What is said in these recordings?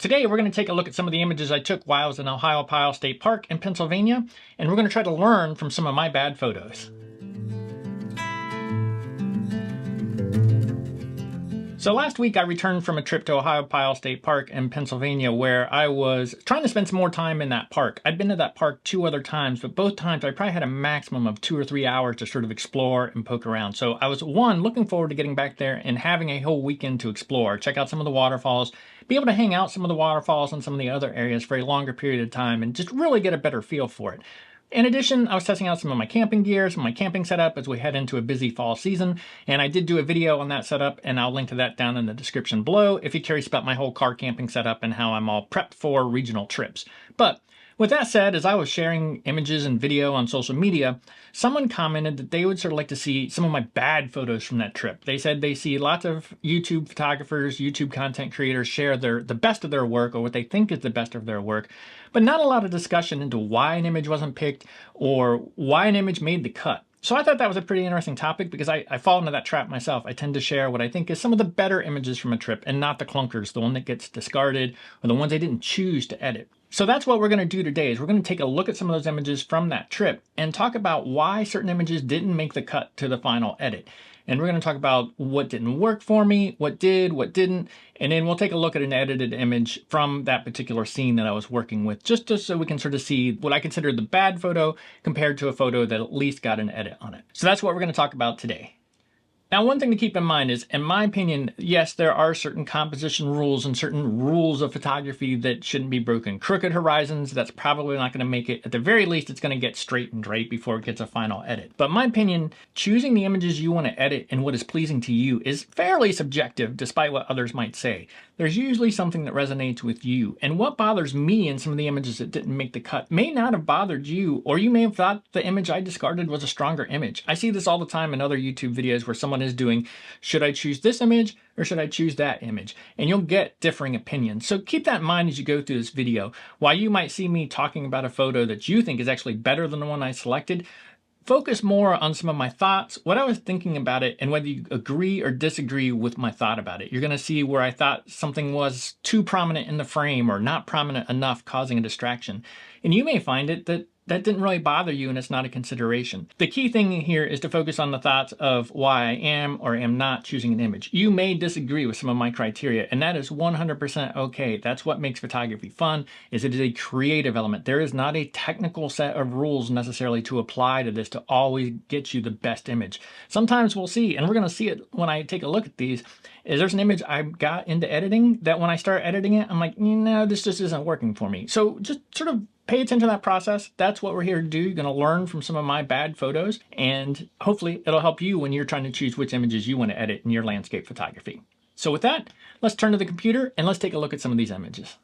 Today we're going to take a look at some of the images I took while I was in Ohiopyle State Park in Pennsylvania, and we're going to try to learn from some of my bad photos. So last week I returned from a trip to Ohiopyle State Park in Pennsylvania where I was trying to spend some more time in that park. I'd been to that park 2 other times, but both times I probably had a maximum of 2 or 3 hours to sort of explore and poke around. So I was, one, looking forward to getting back there and having a whole weekend to explore, check out some of the waterfalls, be able to hang out some of the waterfalls and some of the other areas for a longer period of time and just really get a better feel for it. In addition, I was testing out some of my camping gear, some of my camping setup as we head into a busy fall season, and I did do a video on that setup, and I'll link to that down in the description below if you're curious about my whole car camping setup and how I'm all prepped for regional trips. But with that said, as I was sharing images and video on social media, someone commented that they would sort of like to see some of my bad photos from that trip. They said they see lots of YouTube photographers, YouTube content creators share the best of their work or what they think is the best of their work, but not a lot of discussion into why an image wasn't picked or why an image made the cut. So I thought that was a pretty interesting topic because I fall into that trap myself. I tend to share what I think is some of the better images from a trip and not the clunkers, the one that gets discarded or the ones I didn't choose to edit. So that's what we're going to do today is we're going to take a look at some of those images from that trip and talk about why certain images didn't make the cut to the final edit. And we're going to talk about what didn't work for me, what did, what didn't, and then we'll take a look at an edited image from that particular scene that I was working with, just so we can sort of see what I consider the bad photo compared to a photo that at least got an edit on it. So that's what we're going to talk about today. Now, one thing to keep in mind is, in my opinion, yes, there are certain composition rules and certain rules of photography that shouldn't be broken. Crooked horizons, that's probably not going to make it. At the very least, it's going to get straightened right before it gets a final edit. But in my opinion, choosing the images you want to edit and what is pleasing to you is fairly subjective, despite what others might say. There's usually something that resonates with you. And what bothers me in some of the images that didn't make the cut may not have bothered you, or you may have thought the image I discarded was a stronger image. I see this all the time in other YouTube videos where someone is doing, should I choose this image or should I choose that image? And you'll get differing opinions. So keep that in mind as you go through this video. While you might see me talking about a photo that you think is actually better than the one I selected, focus more on some of my thoughts, what I was thinking about it, and whether you agree or disagree with my thought about it. You're going to see where I thought something was too prominent in the frame or not prominent enough, causing a distraction. And you may find it that didn't really bother you and it's not a consideration. The key thing here is to focus on the thoughts of why I am or am not choosing an image. You may disagree with some of my criteria, and that is 100% okay. That's what makes photography fun, is it is a creative element. There is not a technical set of rules necessarily to apply to this to always get you the best image. Sometimes we'll see, and we're going to see it when I take a look at these, is there's an image I got into editing that when I start editing it, I'm like, no, this just isn't working for me. So just sort of pay attention to that process. That's what we're here to do. You're going to learn from some of my bad photos, and hopefully it'll help you when you're trying to choose which images you want to edit in your landscape photography. So with that, let's turn to the computer and let's take a look at some of these images.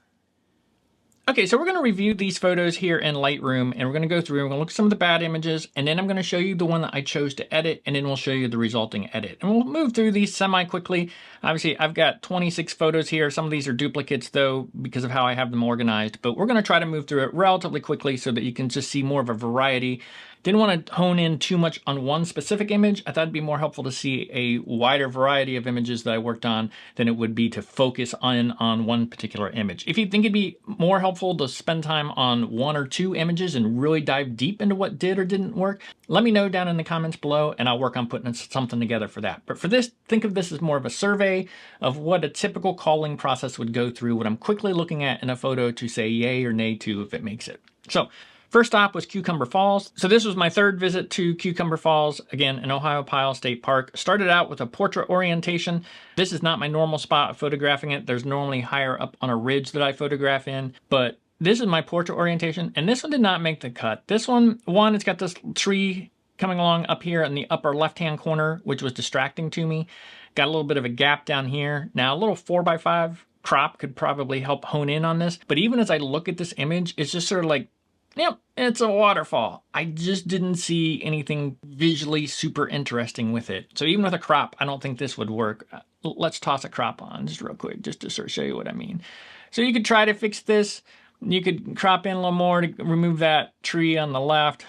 Okay, so we're going to review these photos here in Lightroom, and we're going to go through and we're going to look at some of the bad images, and then I'm going to show you the one that I chose to edit, and then we'll show you the resulting edit. And we'll move through these semi-quickly. Obviously, I've got 26 photos here. Some of these are duplicates, though, because of how I have them organized, but we're going to try to move through it relatively quickly so that you can just see more of a variety. Didn't want to hone in too much on one specific image. I thought it'd be more helpful to see a wider variety of images that I worked on than it would be to focus on one particular image. If you think it'd be more helpful to spend time on 1 or 2 images and really dive deep into what did or didn't work, let me know down in the comments below and I'll work on putting something together for that. But for this, think of this as more of a survey of what a typical culling process would go through, what I'm quickly looking at in a photo to say yay or nay to if it makes it. So, first stop was Cucumber Falls. So this was my 3rd visit to Cucumber Falls, again, in Ohiopyle State Park. Started out with a portrait orientation. This is not my normal spot of photographing it. There's normally higher up on a ridge that I photograph in, but this is my portrait orientation, and this one did not make the cut. This one, it's got this tree coming along up here in the upper left-hand corner, which was distracting to me. Got a little bit of a gap down here. Now, a little 4x5 crop could probably help hone in on this, but even as I look at this image, it's just sort of like, yep, it's a waterfall. I just didn't see anything visually super interesting with it. So even with a crop, I don't think this would work. Let's toss a crop on just real quick, just to sort of show you what I mean. So you could try to fix this. You could crop in a little more to remove that tree on the left.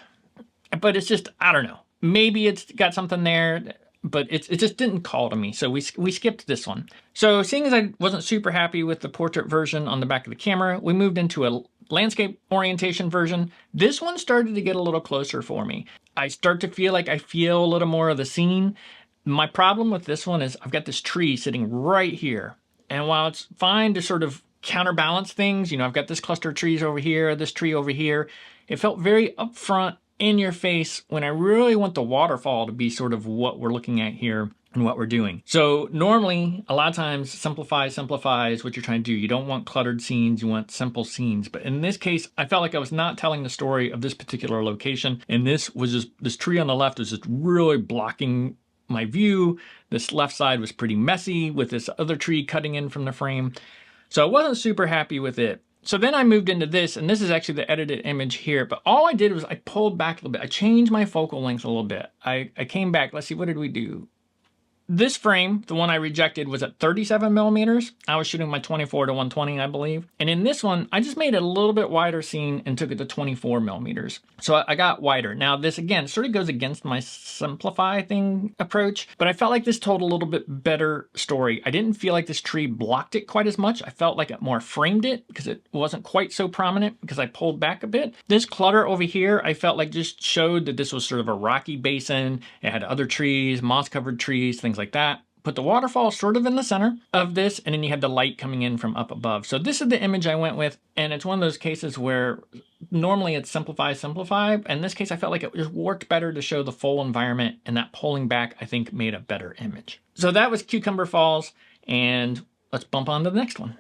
But it's just, I don't know. Maybe it's got something there. but it just didn't call to me. So we skipped this one. So seeing as I wasn't super happy with the portrait version on the back of the camera, we moved into a landscape orientation version. This one started to get a little closer for me. I start to feel like I feel a little more of the scene. My problem with this one is I've got this tree sitting right here. And while it's fine to sort of counterbalance things, you know, I've got this cluster of trees over here, this tree over here, it felt very upfront, in your face, when I really want the waterfall to be sort of what we're looking at here and what we're doing. So normally, a lot of times, simplify is what you're trying to do. You don't want cluttered scenes, you want simple scenes. But in this case, I felt like I was not telling the story of this particular location. And this was just, this tree on the left was just really blocking my view. This left side was pretty messy with this other tree cutting in from the frame. So I wasn't super happy with it. So then I moved into this, and this is actually the edited image here, but all I did was I pulled back a little bit. I changed my focal length a little bit. I came back. Let's see, what did we do? This frame, the one I rejected, was at 37 millimeters. I was shooting my 24 to 120, I believe. And in this one, I just made it a little bit wider scene and took it to 24 millimeters. So I got wider. Now this, again, sort of goes against my simplify thing approach, but I felt like this told a little bit better story. I didn't feel like this tree blocked it quite as much. I felt like it more framed it because it wasn't quite so prominent because I pulled back a bit. This clutter over here, I felt like just showed that this was sort of a rocky basin. It had other trees, moss-covered trees, things like that. Put the waterfall sort of in the center of this, and then you had the light coming in from up above. So this is the image I went with, and it's one of those cases where normally it's simplify. In this case, I felt like it just worked better to show the full environment, and that pulling back, I think, made a better image. So that was Cucumber Falls, and let's bump on to the next one.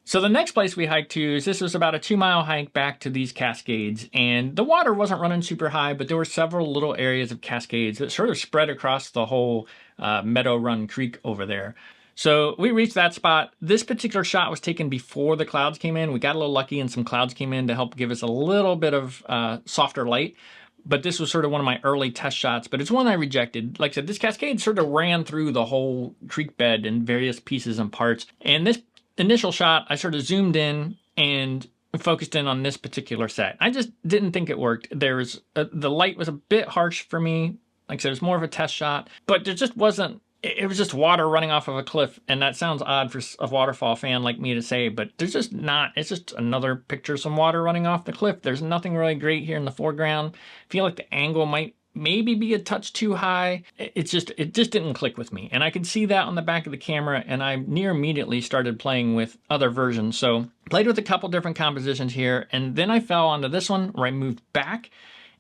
So the next place we hiked to is, this was about a 2-mile hike back to these cascades, and the water wasn't running super high, but there were several little areas of cascades that sort of spread across the whole Meadow Run Creek over there. So we reached that spot. This particular shot was taken before the clouds came in. We got a little lucky and some clouds came in to help give us a little bit of softer light. But this was sort of one of my early test shots, but it's one I rejected. Like I said, this cascade sort of ran through the whole creek bed in various pieces and parts. And this initial shot, I sort of zoomed in and focused in on this particular set. I just didn't think it worked. The light was a bit harsh for me. Like I said, it was more of a test shot, but there just wasn't, it was just water running off of a cliff. And that sounds odd for a waterfall fan like me to say, but there's just not, it's just another picture of some water running off the cliff. There's nothing really great here in the foreground. I feel like the angle might maybe be a touch too high. It just didn't click with me. And I could see that on the back of the camera, and I near immediately started playing with other versions. So played with a couple different compositions here, and then I fell onto this one where I moved back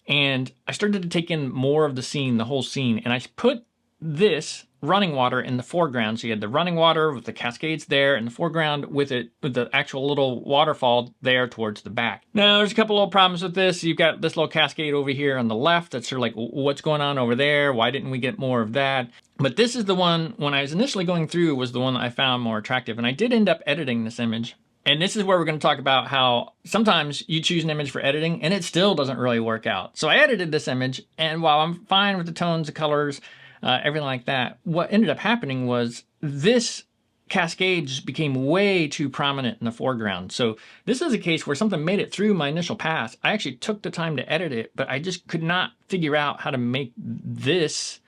and I started to take in more of the scene, the whole scene, and I put this running water in the foreground. So you had the running water with the cascades there in the foreground with the actual little waterfall there towards the back. Now there's a couple little problems with this. You've got this little cascade over here on the left that's sort of like, what's going on over there? Why didn't we get more of that? But this is the one, when I was initially going through, was the one that I found more attractive. And I did end up editing this image. And this is where we're going to talk about how sometimes you choose an image for editing and it still doesn't really work out. So I edited this image, and while I'm fine with the tones, the colors, everything like that, what ended up happening was this cascade just became way too prominent in the foreground. So this is a case where something made it through my initial pass. I actually took the time to edit it, but I just could not figure out how to make this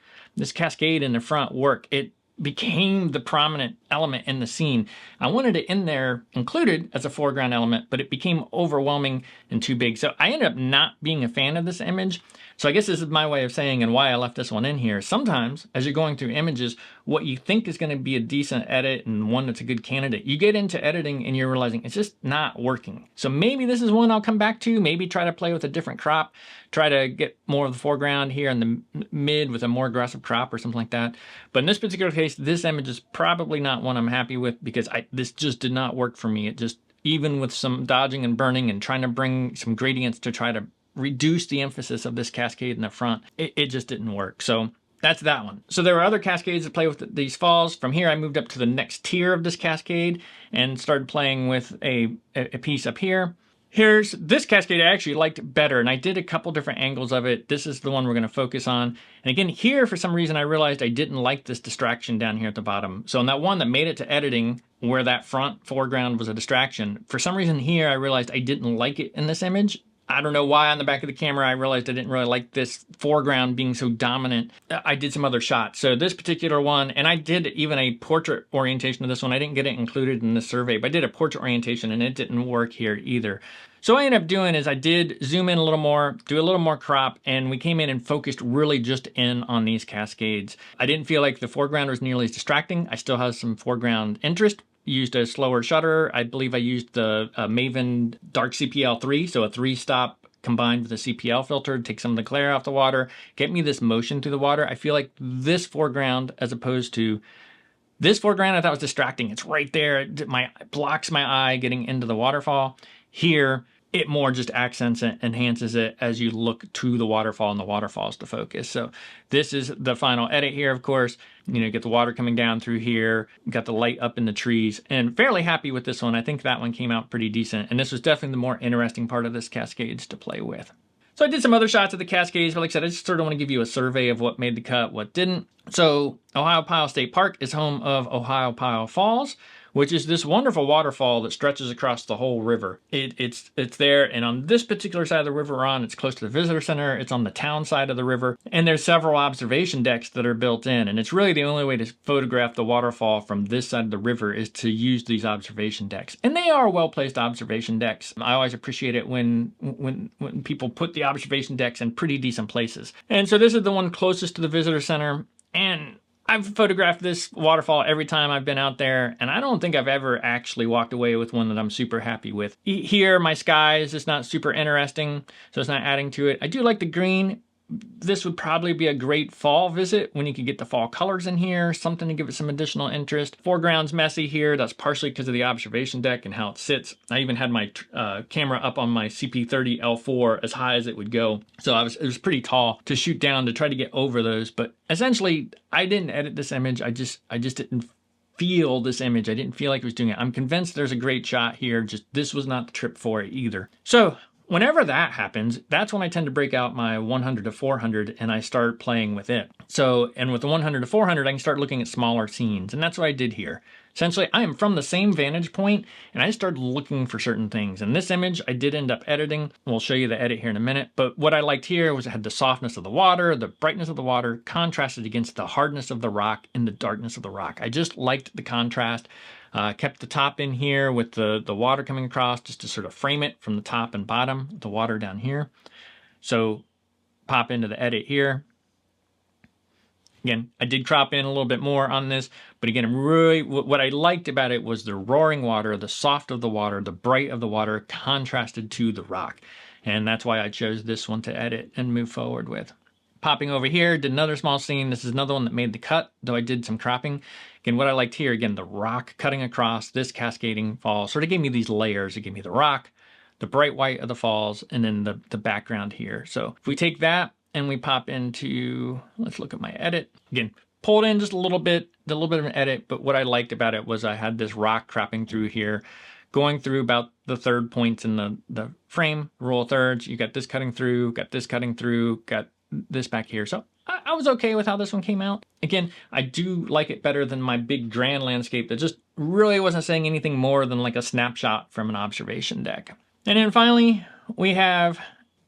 cascade in the front work. It became the prominent element in the scene. I wanted it in there included as a foreground element, but it became overwhelming and too big. So I ended up not being a fan of this image. So I guess this is my way of saying, and why I left this one in here. Sometimes as you're going through images, what you think is going to be a decent edit and one that's a good candidate, you get into editing and you're realizing it's just not working. So maybe this is one I'll come back to, maybe try to play with a different crop, try to get more of the foreground here in the mid with a more aggressive crop or something like that. But in this particular case, this image is probably not one I'm happy with because this just did not work for me. It just, even with some dodging and burning and trying to bring some gradients to try to reduce the emphasis of this cascade in the front, it just didn't work. So that's that one. So there were other cascades that play with these falls. From here, I moved up to the next tier of this cascade and started playing with a piece up here. Here's this cascade I actually liked better, and I did a couple different angles of it. This is the one we're going to focus on. And again, here, for some reason, I realized I didn't like this distraction down here at the bottom. So on that one that made it to editing, where that front foreground was a distraction, for some reason here, I realized I didn't like it in this image. I don't know why on the back of the camera I realized I didn't really like this foreground being so dominant. I did some other shots. So this particular one, and I did even a portrait orientation of this one. I didn't get it included in the survey, but I did a portrait orientation and it didn't work here either. So what I ended up doing is I did zoom in a little more, do a little more crop, and we came in and focused really just in on these cascades. I didn't feel like the foreground was nearly as distracting. I still have some foreground interest. Used a slower shutter. I believe I used the Maven Dark CPL 3, so a 3-stop combined with a CPL filter to take some of the glare off the water, get me this motion through the water. I feel like this foreground, as opposed to this foreground, I thought was distracting. It's right there. It blocks my eye getting into the waterfall. Here, it more just accents it, enhances it as you look to the waterfall, and the waterfall is the focus. So this is the final edit here, of course. You know, get the water coming down through here, got the light up in the trees, and fairly happy with this one. I think that one came out pretty decent, and this was definitely the more interesting part of this Cascades to play with. So I did some other shots of the Cascades, but like I said, I just sort of want to give you a survey of what made the cut, what didn't. So Ohiopyle State Park is home of Ohiopyle Falls, which is this wonderful waterfall that stretches across the whole river. It's there, and on this particular side of the river we're on, it's close to the visitor center, it's on the town side of the river, and there's several observation decks that are built in, and it's really the only way to photograph the waterfall from this side of the river is to use these observation decks. And they are well-placed observation decks. I always appreciate it when people put the observation decks in pretty decent places. And so this is the one closest to the visitor center, and I've photographed this waterfall every time I've been out there, and I don't think I've ever actually walked away with one that I'm super happy with. Here, my sky is just not super interesting, so it's not adding to it. I do like the green. This would probably be a great fall visit when you could get the fall colors in here, something to give it some additional interest. Foreground's messy here. That's partially because of the observation deck and how it sits. I even had my camera up on my CP30 L4 as high as it would go. So it was pretty tall to shoot down to try to get over those. But essentially, I didn't edit this image. I just didn't feel this image. I didn't feel like it was doing it. I'm convinced there's a great shot here. Just this was not the trip for it either. So whenever that happens, that's when I tend to break out my 100 to 400 and I start playing with it. So, and with the 100 to 400, I can start looking at smaller scenes, and that's what I did here. Essentially, I am from the same vantage point, and I started looking for certain things. And this image, I did end up editing. We'll show you the edit here in a minute. But what I liked here was it had the softness of the water, the brightness of the water, contrasted against the hardness of the rock and the darkness of the rock. I just liked the contrast. Kept the top in here with the water coming across just to sort of frame it from the top and bottom, the water down here. So pop into the edit here. Again, I did crop in a little bit more on this, but again, really what I liked about it was the roaring water, the soft of the water, the bright of the water contrasted to the rock. And that's why I chose this one to edit and move forward with. Popping over here, did another small scene. This is another one that made the cut, though I did some cropping. Again, what I liked here, again, the rock cutting across this cascading fall sort of gave me these layers. It gave me the rock, the bright white of the falls, and then the background here. So if we take that and we pop into, let's look at my edit. Again, pulled in just a little bit of an edit, but what I liked about it was I had this rock cropping through here, going through about the third points in the frame, rule of thirds. You got this cutting through, got this cutting through, got this back here. So I was okay with how this one came out. Again, I do like it better than my big grand landscape that just really wasn't saying anything more than like a snapshot from an observation deck. And then finally, we have,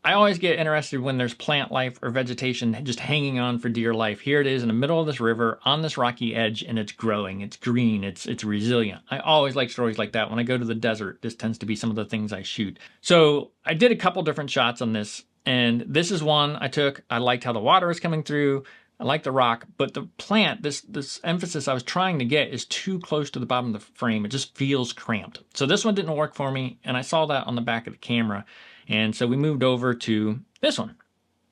I always get interested when there's plant life or vegetation just hanging on for dear life. Here it is in the middle of this river on this rocky edge, and it's growing, it's green, it's resilient. I always like stories like that. When I go to the desert, this tends to be some of the things I shoot. So I did a couple different shots on this. And this is one I took. I liked how the water is coming through. I like the rock, but the plant, this emphasis I was trying to get is too close to the bottom of the frame. It just feels cramped. So this one didn't work for me, and I saw that on the back of the camera. And so we moved over to this one.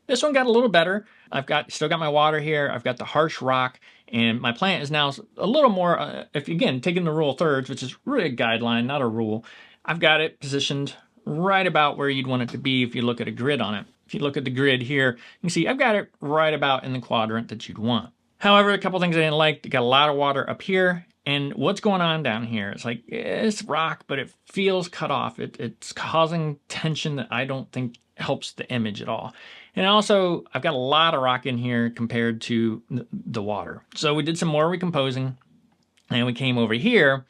This one got a little better. I've still got my water here. I've got the harsh rock, and my plant is now a little more, if again, taking the rule of thirds, which is really a guideline, not a rule, I've got it positioned right about where you'd want it to be if you look at a grid on it. If you look at the grid here, you can see I've got it right about in the quadrant that you'd want. However, a couple things I didn't like. You got a lot of water up here, and what's going on down here? It's like, it's rock, but it feels cut off. It's causing tension that I don't think helps the image at all. And also, I've got a lot of rock in here compared to the water. So we did some more recomposing, and we came over here,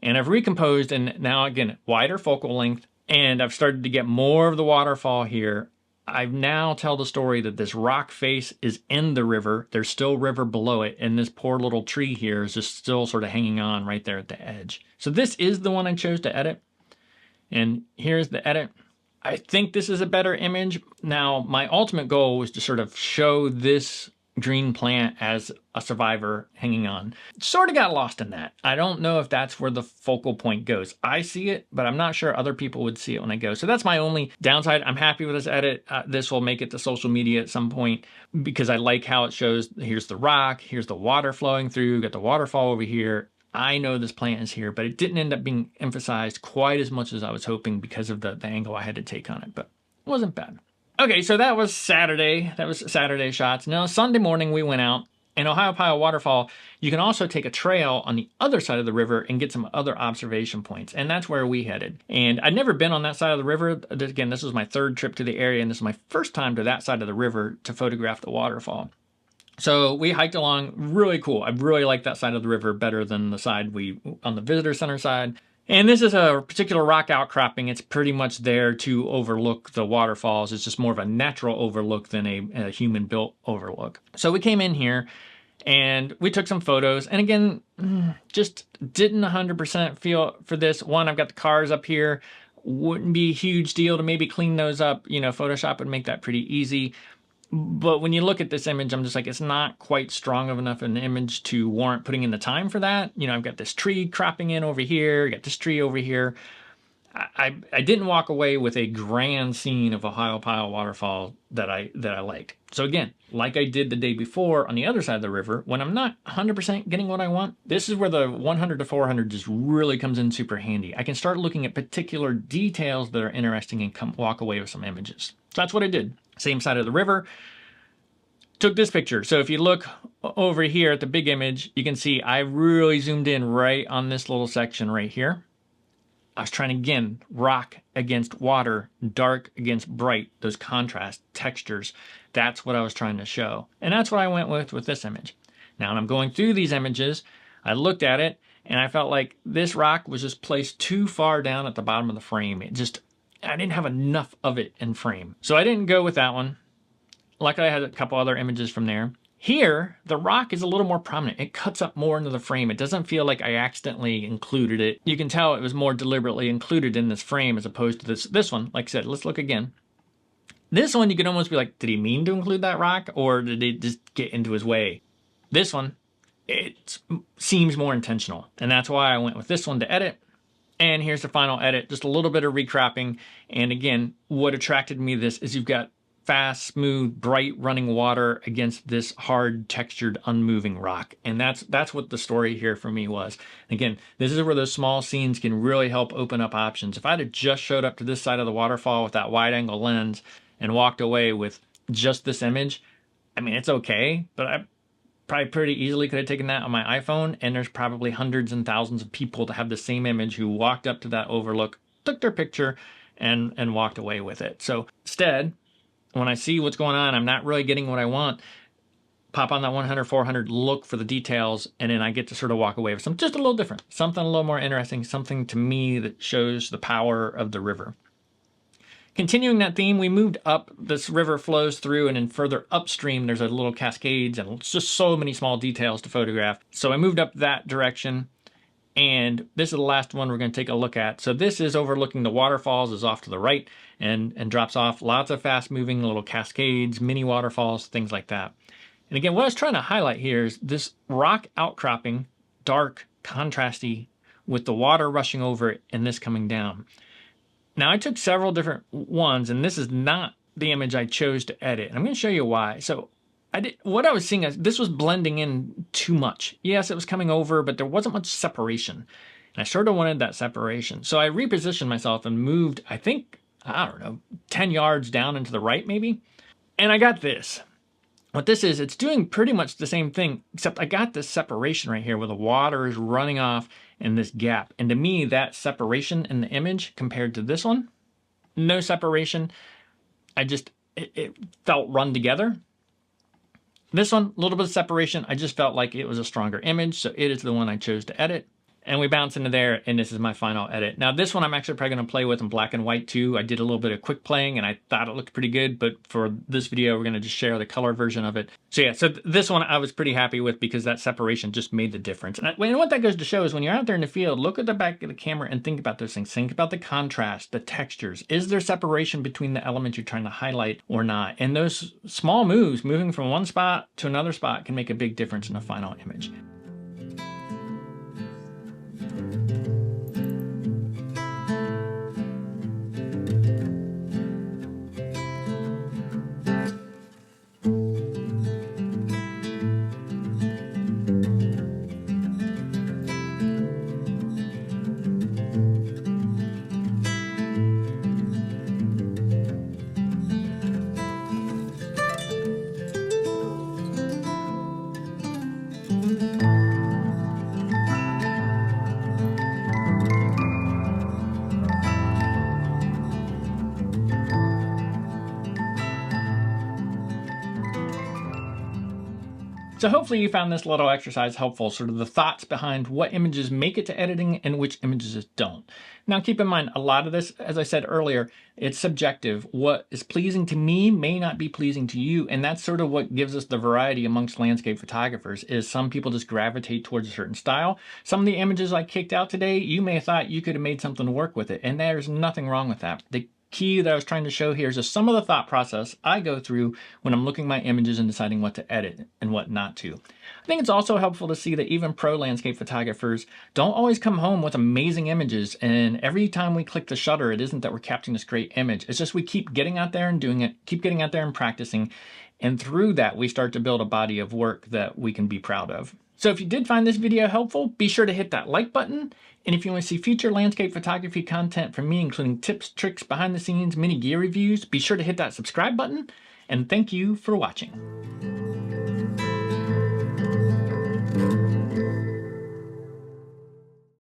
and I've recomposed, and now again, wider focal length, And I've started to get more of the waterfall here. I now tell the story that this rock face is in the river. There's still river below it, and this poor little tree here is just still sort of hanging on right there at the edge. So this is the one I chose to edit. And here's the edit. I think this is a better image. Now, my ultimate goal was to sort of show this green plant as a survivor hanging on. Sort of got lost in that. I don't know if that's where the focal point goes. I see it, but I'm not sure other people would see it when I go. So that's my only downside. I'm happy with this edit. This will make it to social media at some point because I like how it shows. Here's the rock, here's the water flowing through, got the waterfall over here. I know this plant is here, but it didn't end up being emphasized quite as much as I was hoping because of the angle I had to take on it, but it wasn't bad. Okay, so that was Saturday. That was Saturday shots. Now, Sunday morning we went out. In Ohiopyle Waterfall, you can also take a trail on the other side of the river and get some other observation points, and that's where we headed. And I'd never been on that side of the river. Again, this was my third trip to the area, and this is my first time to that side of the river to photograph the waterfall. So we hiked along, really cool. I really like that side of the river better than the side on the visitor center side. And this is a particular rock outcropping. It's pretty much there to overlook the waterfalls. It's just more of a natural overlook than a human-built overlook. So we came in here and we took some photos. And again, just didn't 100% feel for this. One, I've got the cars up here. Wouldn't be a huge deal to maybe clean those up. You know, Photoshop would make that pretty easy. But when you look at this image, I'm just like, it's not quite strong of enough an image to warrant putting in the time for that. You know, I've got this tree cropping in over here, got this tree over here. I didn't walk away with a grand scene of Ohiopyle waterfall that I liked. So again, like I did the day before on the other side of the river, when I'm not 100% getting what I want, this is where the 100 to 400 just really comes in super handy. I can start looking at particular details that are interesting and walk away with some images. So that's what I did. Same side of the river. Took this picture. So if you look over here at the big image, you can see I really zoomed in right on this little section right here. I was trying to, again, rock against water, dark against bright, those contrast textures. That's what I was trying to show. And that's what I went with this image. Now, when I'm going through these images, I looked at it and I felt like this rock was just placed too far down at the bottom of the frame. I didn't have enough of it in frame. So I didn't go with that one. Luckily, I had a couple other images from there. Here, the rock is a little more prominent. It cuts up more into the frame. It doesn't feel like I accidentally included it. You can tell it was more deliberately included in this frame as opposed to this one. Like I said, let's look again. This one, you could almost be like, did he mean to include that rock or did it just get into his way? This one, it seems more intentional. And that's why I went with this one to edit. And here's the final edit, just a little bit of recropping. And again, what attracted me to this is you've got fast, smooth, bright running water against this hard, textured, unmoving rock. And that's what the story here for me was. Again, this is where those small scenes can really help open up options. If I'd have just showed up to this side of the waterfall with that wide angle lens and walked away with just this image, I mean, it's okay, but I probably pretty easily could have taken that on my iPhone, and there's probably hundreds and thousands of people that have the same image who walked up to that overlook, took their picture, and walked away with it. So instead, when I see what's going on, I'm not really getting what I want, pop on that 100, 400, look for the details, and then I get to sort of walk away with something just a little different, something a little more interesting, something to me that shows the power of the river. Continuing that theme, we moved up. This river flows through, and then further upstream, there's a little cascades, and it's just so many small details to photograph. So I moved up that direction, and this is the last one we're going to take a look at. So this is overlooking the waterfalls, is off to the right, and drops off lots of fast-moving little cascades, mini waterfalls, things like that. And again, what I was trying to highlight here is this rock outcropping, dark, contrasty, with the water rushing over it and this coming down. Now, I took several different ones, and this is not the image I chose to edit. And I'm going to show you why. So what I was seeing is this was blending in too much. Yes, it was coming over, but there wasn't much separation. And I sort of wanted that separation. So I repositioned myself and moved, I think, I don't know, 10 yards down into the right maybe. And I got this. What this is, it's doing pretty much the same thing, except I got this separation right here where the water is running off in this gap. And to me, that separation in the image compared to this one, no separation. It felt run together. This one, a little bit of separation. I just felt like it was a stronger image, so it is the one I chose to edit. And we bounce into there, and this is my final edit. Now, this one I'm actually probably going to play with in black and white too. I did a little bit of quick playing, and I thought it looked pretty good, but for this video, we're going to just share the color version of it. So yeah, so this one I was pretty happy with because that separation just made the difference. And what that goes to show is when you're out there in the field, look at the back of the camera and think about those things. Think about the contrast, the textures. Is there separation between the elements you're trying to highlight or not? And those small moves, moving from one spot to another spot, can make a big difference in the final image. So hopefully you found this little exercise helpful, sort of the thoughts behind what images make it to editing and which images don't. Now keep in mind, a lot of this, as I said earlier, it's subjective. What is pleasing to me may not be pleasing to you, and that's sort of what gives us the variety amongst landscape photographers, is some people just gravitate towards a certain style. Some of the images I kicked out today, you may have thought you could have made something to work with it, and there's nothing wrong with that. The key that I was trying to show here is just some of the thought process I go through when I'm looking at my images and deciding what to edit and what not to. I think it's also helpful to see that even pro landscape photographers don't always come home with amazing images, and every time we click the shutter, it isn't that we're capturing this great image. It's just we keep getting out there and doing it, keep getting out there and practicing, and through that we start to build a body of work that we can be proud of. So if you did find this video helpful, be sure to hit that like button. And if you want to see future landscape photography content from me, including tips, tricks, behind the scenes, mini gear reviews, be sure to hit that subscribe button. And thank you for watching.